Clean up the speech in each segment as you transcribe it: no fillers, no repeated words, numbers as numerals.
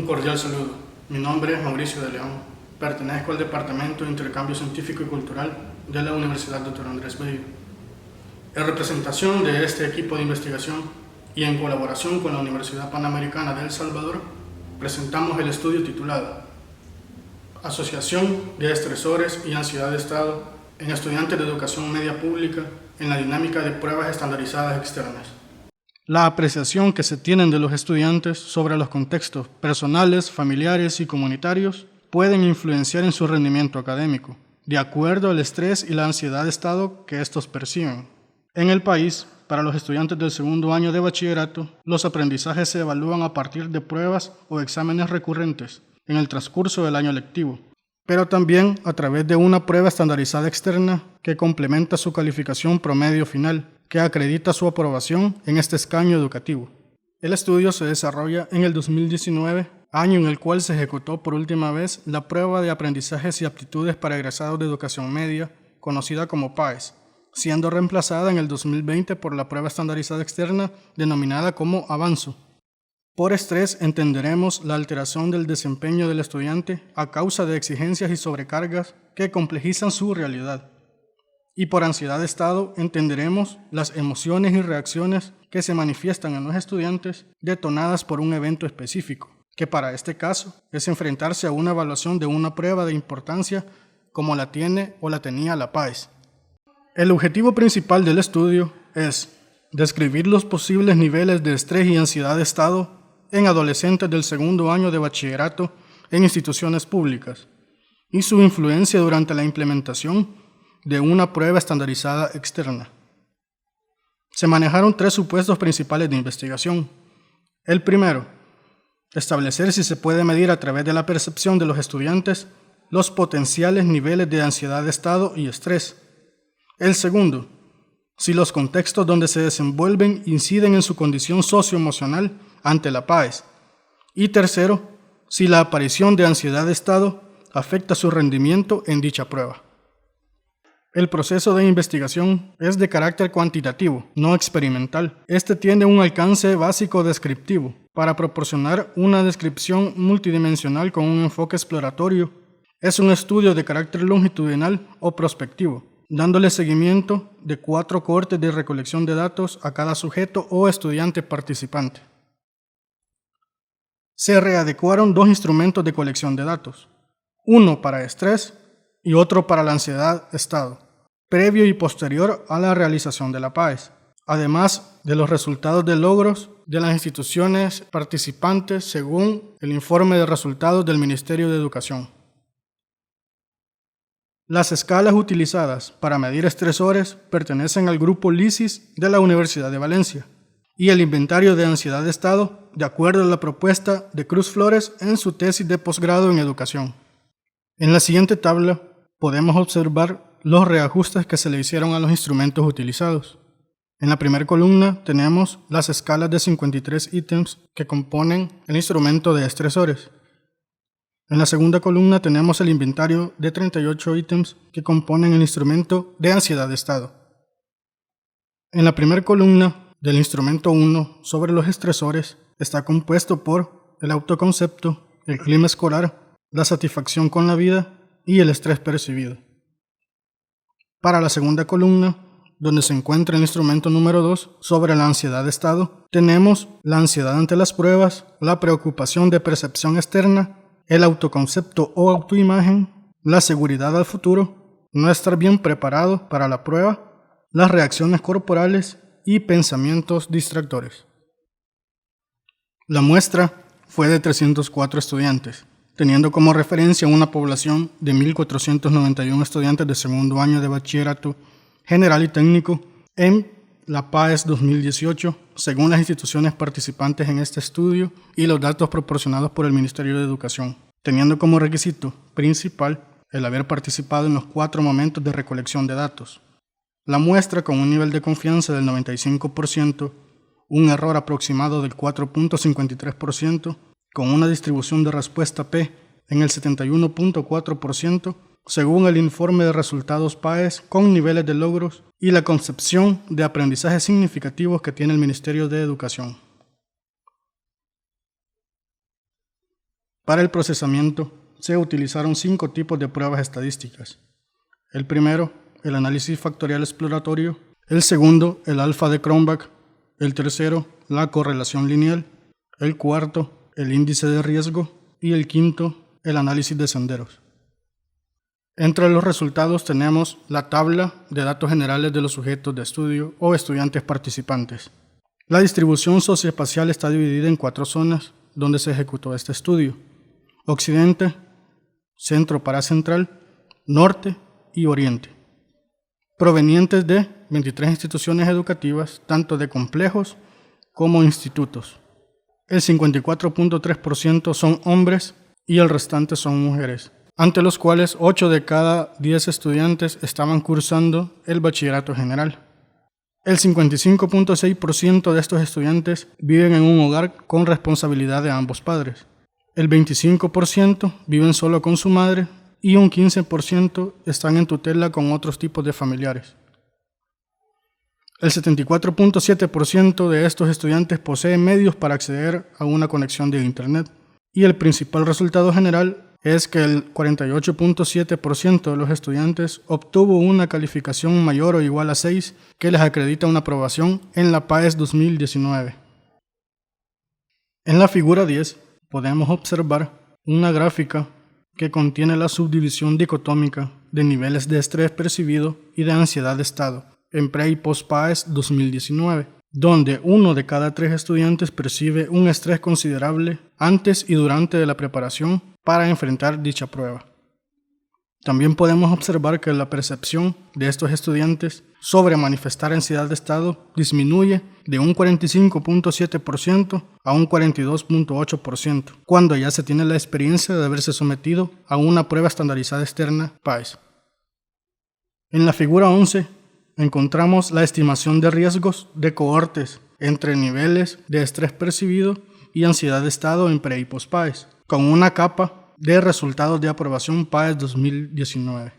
cordial saludo. Mi nombre es Mauricio de León. Pertenezco al Departamento de Intercambio Científico y Cultural de la Universidad Dr. Andrés Bello. En representación de este equipo de investigación y en colaboración con la Universidad Panamericana de El Salvador, presentamos el estudio titulado Asociación de estresores y ansiedad de estado en estudiantes de educación media pública en la dinámica de pruebas estandarizadas externas. La apreciación que se tienen de los estudiantes sobre los contextos personales, familiares y comunitarios pueden influenciar en su rendimiento académico, de acuerdo al estrés y la ansiedad de estado que estos perciben. En el país, para los estudiantes del segundo año de bachillerato, los aprendizajes se evalúan a partir de pruebas o exámenes recurrentes en el transcurso del año lectivo, pero también a través de una prueba estandarizada externa que complementa su calificación promedio final, que acredita su aprobación en este escaño educativo. El estudio se desarrolla en el 2019, año en el cual se ejecutó por última vez la prueba de aprendizajes y aptitudes para egresados de educación media, conocida como PAES, siendo reemplazada en el 2020 por la prueba estandarizada externa denominada como Avanzo. Por estrés entenderemos la alteración del desempeño del estudiante a causa de exigencias y sobrecargas que complejizan su realidad. Y por ansiedad de estado entenderemos las emociones y reacciones que se manifiestan en los estudiantes detonadas por un evento específico, que para este caso es enfrentarse a una evaluación de una prueba de importancia como la tiene o la tenía la PAES. El objetivo principal del estudio es describir los posibles niveles de estrés y ansiedad de estado en adolescentes del segundo año de bachillerato en instituciones públicas y su influencia durante la implementación de una prueba estandarizada externa. Se manejaron 3 supuestos principales de investigación. El primero, establecer si se puede medir a través de la percepción de los estudiantes los potenciales niveles de ansiedad de estado y estrés. El segundo, si los contextos donde se desenvuelven inciden en su condición socioemocional ante la PAES. Y tercero, si la aparición de ansiedad de estado afecta su rendimiento en dicha prueba. El proceso de investigación es de carácter cuantitativo, no experimental. Este tiene un alcance básico descriptivo para proporcionar una descripción multidimensional con un enfoque exploratorio. Es un estudio de carácter longitudinal o prospectivo, dándole seguimiento de 4 cohortes de recolección de datos a cada sujeto o estudiante participante. Se readecuaron 2 instrumentos de colección de datos, uno para estrés y otro para la ansiedad-estado, previo y posterior a la realización de la PAES, además de los resultados de logros de las instituciones participantes según el informe de resultados del Ministerio de Educación. Las escalas utilizadas para medir estresores pertenecen al grupo LISIS de la Universidad de Valencia y el inventario de ansiedad de estado de acuerdo a la propuesta de Cruz Flores en su tesis de posgrado en educación. En la siguiente tabla podemos observar los reajustes que se le hicieron a los instrumentos utilizados. En la primera columna tenemos las escalas de 53 ítems que componen el instrumento de estresores. En la segunda columna tenemos el inventario de 38 ítems que componen el instrumento de ansiedad de estado. En la primera columna del instrumento 1 sobre los estresores está compuesto por el autoconcepto, el clima escolar, la satisfacción con la vida y el estrés percibido. Para la segunda columna, donde se encuentra el instrumento número 2 sobre la ansiedad de estado, tenemos la ansiedad ante las pruebas, la preocupación de percepción externa, el autoconcepto o autoimagen, la seguridad al futuro, no estar bien preparado para la prueba, las reacciones corporales y pensamientos distractores. La muestra fue de 304 estudiantes, teniendo como referencia una población de 1.491 estudiantes de segundo año de bachillerato general y técnico en la PAES 2018, según las instituciones participantes en este estudio y los datos proporcionados por el Ministerio de Educación, teniendo como requisito principal el haber participado en los 4 momentos de recolección de datos. La muestra con un nivel de confianza del 95%, un error aproximado del 4.53%, con una distribución de respuesta P en el 71.4%, según el informe de resultados PAES con niveles de logros y la concepción de aprendizajes significativos que tiene el Ministerio de Educación. Para el procesamiento se utilizaron 5 tipos de pruebas estadísticas. El primero, el análisis factorial exploratorio. El segundo, el alfa de Cronbach. El tercero, la correlación lineal. El cuarto, el índice de riesgo. Y el quinto, el análisis de senderos. Entre los resultados tenemos la tabla de datos generales de los sujetos de estudio o estudiantes participantes. La distribución socioespacial está dividida en 4 zonas donde se ejecutó este estudio: Occidente, Centro Paracentral, Norte y Oriente, provenientes de 23 instituciones educativas, tanto de complejos como institutos. El 54.3% son hombres y el restante son mujeres, ante los cuales 8 de cada 10 estudiantes estaban cursando el bachillerato general. El 55.6% de estos estudiantes viven en un hogar con responsabilidad de ambos padres. El 25% viven solo con su madre y un 15% están en tutela con otros tipos de familiares. El 74.7% de estos estudiantes poseen medios para acceder a una conexión de Internet. Y el principal resultado general es que el 48.7% de los estudiantes obtuvo una calificación mayor o igual a 6 que les acredita una aprobación en la PAES 2019. En la figura 10 podemos observar una gráfica que contiene la subdivisión dicotómica de niveles de estrés percibido y de ansiedad de estado en pre y post PAES 2019, donde 1 de cada 3 estudiantes percibe un estrés considerable antes y durante de la preparación para enfrentar dicha prueba. También podemos observar que la percepción de estos estudiantes sobre manifestar ansiedad de estado disminuye de un 45.7% a un 42.8% cuando ya se tiene la experiencia de haberse sometido a una prueba estandarizada externa PAES. En la figura 11 encontramos la estimación de riesgos de cohortes entre niveles de estrés percibido y ansiedad de estado en pre y post PAES, con una capa de resultados de aprobación PAES 2019.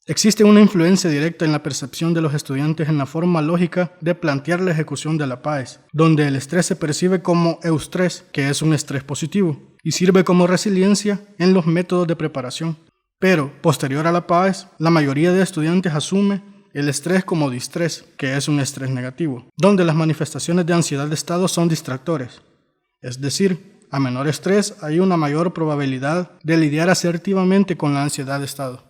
Existe una influencia directa en la percepción de los estudiantes en la forma lógica de plantear la ejecución de la PAES, donde el estrés se percibe como eustrés, que es un estrés positivo, y sirve como resiliencia en los métodos de preparación. Pero, posterior a la PAES, la mayoría de estudiantes asume el estrés como distrés, que es un estrés negativo, donde las manifestaciones de ansiedad de estado son distractores. Es decir, a menor estrés hay una mayor probabilidad de lidiar asertivamente con la ansiedad de estado.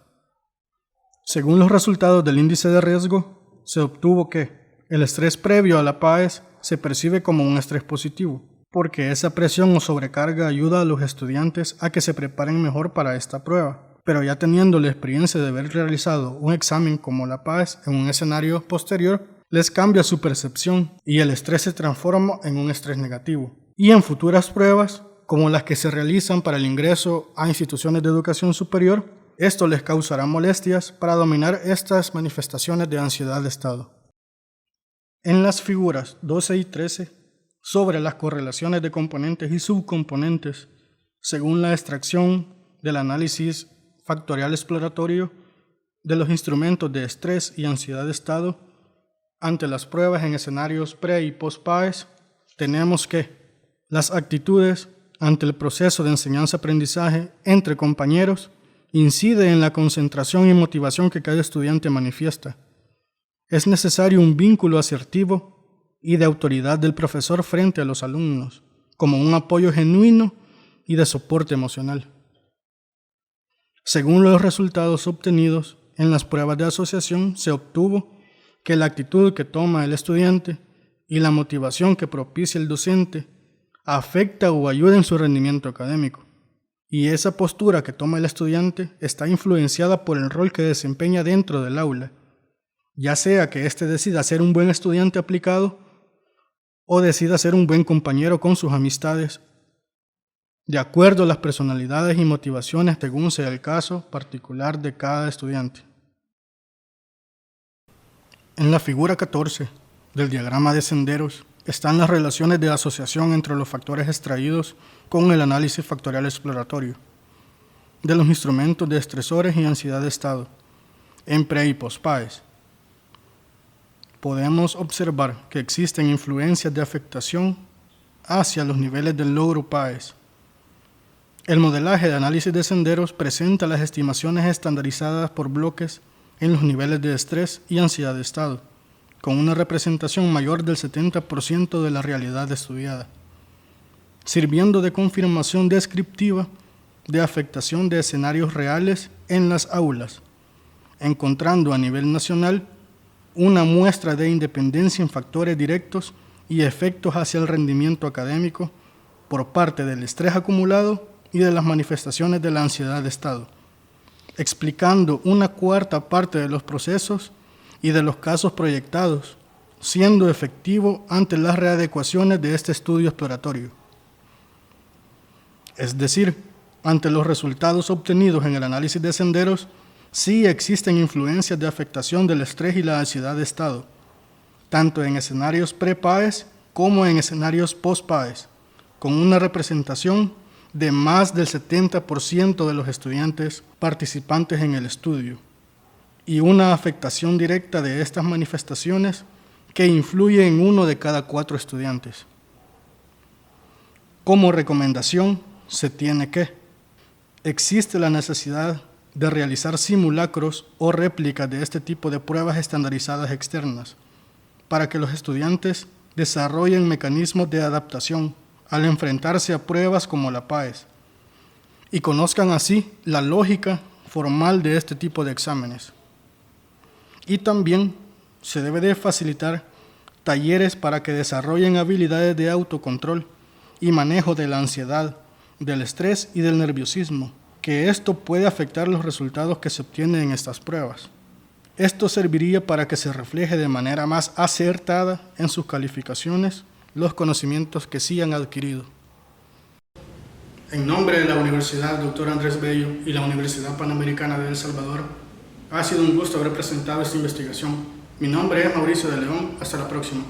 Según los resultados del índice de riesgo, se obtuvo que el estrés previo a la PAES se percibe como un estrés positivo, porque esa presión o sobrecarga ayuda a los estudiantes a que se preparen mejor para esta prueba. Pero ya teniendo la experiencia de haber realizado un examen como la PAES en un escenario posterior, les cambia su percepción y el estrés se transforma en un estrés negativo. Y en futuras pruebas, como las que se realizan para el ingreso a instituciones de educación superior, esto les causará molestias para dominar estas manifestaciones de ansiedad de estado. En las figuras 12 y 13, sobre las correlaciones de componentes y subcomponentes, según la extracción del análisis factorial exploratorio de los instrumentos de estrés y ansiedad de estado ante las pruebas en escenarios pre y post PAES, tenemos que las actitudes ante el proceso de enseñanza-aprendizaje entre compañeros incide en la concentración y motivación que cada estudiante manifiesta. Es necesario un vínculo asertivo y de autoridad del profesor frente a los alumnos, como un apoyo genuino y de soporte emocional. Según los resultados obtenidos en las pruebas de asociación, se obtuvo que la actitud que toma el estudiante y la motivación que propicia el docente afecta o ayuda en su rendimiento académico. Y esa postura que toma el estudiante está influenciada por el rol que desempeña dentro del aula, ya sea que éste decida ser un buen estudiante aplicado o decida ser un buen compañero con sus amistades, de acuerdo a las personalidades y motivaciones según sea el caso particular de cada estudiante. En la figura 14 del diagrama de senderos están las relaciones de asociación entre los factores extraídos con el análisis factorial exploratorio de los instrumentos de estresores y ansiedad de estado en pre y post PAES. Podemos observar que existen influencias de afectación hacia los niveles del logro PAES, El modelaje de análisis de senderos presenta las estimaciones estandarizadas por bloques en los niveles de estrés y ansiedad de estado, con una representación mayor del 70% de la realidad estudiada, sirviendo de confirmación descriptiva de afectación de escenarios reales en las aulas, encontrando a nivel nacional una muestra de independencia en factores directos y efectos hacia el rendimiento académico por parte del estrés acumulado y de las manifestaciones de la ansiedad de estado, explicando una cuarta parte de los procesos y de los casos proyectados, siendo efectivo ante las readecuaciones de este estudio exploratorio. Es decir, ante los resultados obtenidos en el análisis de senderos, sí existen influencias de afectación del estrés y la ansiedad de estado, tanto en escenarios pre-PAES como en escenarios post-PAES, con una representación de más del 70% de los estudiantes participantes en el estudio, y una afectación directa de estas manifestaciones que influye en 1 de cada 4 estudiantes. Como recomendación, se tiene que: existe la necesidad de realizar simulacros o réplicas de este tipo de pruebas estandarizadas externas, para que los estudiantes desarrollen mecanismos de adaptación al enfrentarse a pruebas como la PAES, y conozcan así la lógica formal de este tipo de exámenes. Y también se debe de facilitar talleres para que desarrollen habilidades de autocontrol y manejo de la ansiedad, del estrés y del nerviosismo, que esto puede afectar los resultados que se obtienen en estas pruebas. Esto serviría para que se refleje de manera más acertada en sus calificaciones los conocimientos que sí han adquirido. En nombre de la Universidad Dr. Andrés Bello y la Universidad Panamericana de El Salvador, ha sido un gusto haber presentado esta investigación. Mi nombre es Mauricio de León. Hasta la próxima.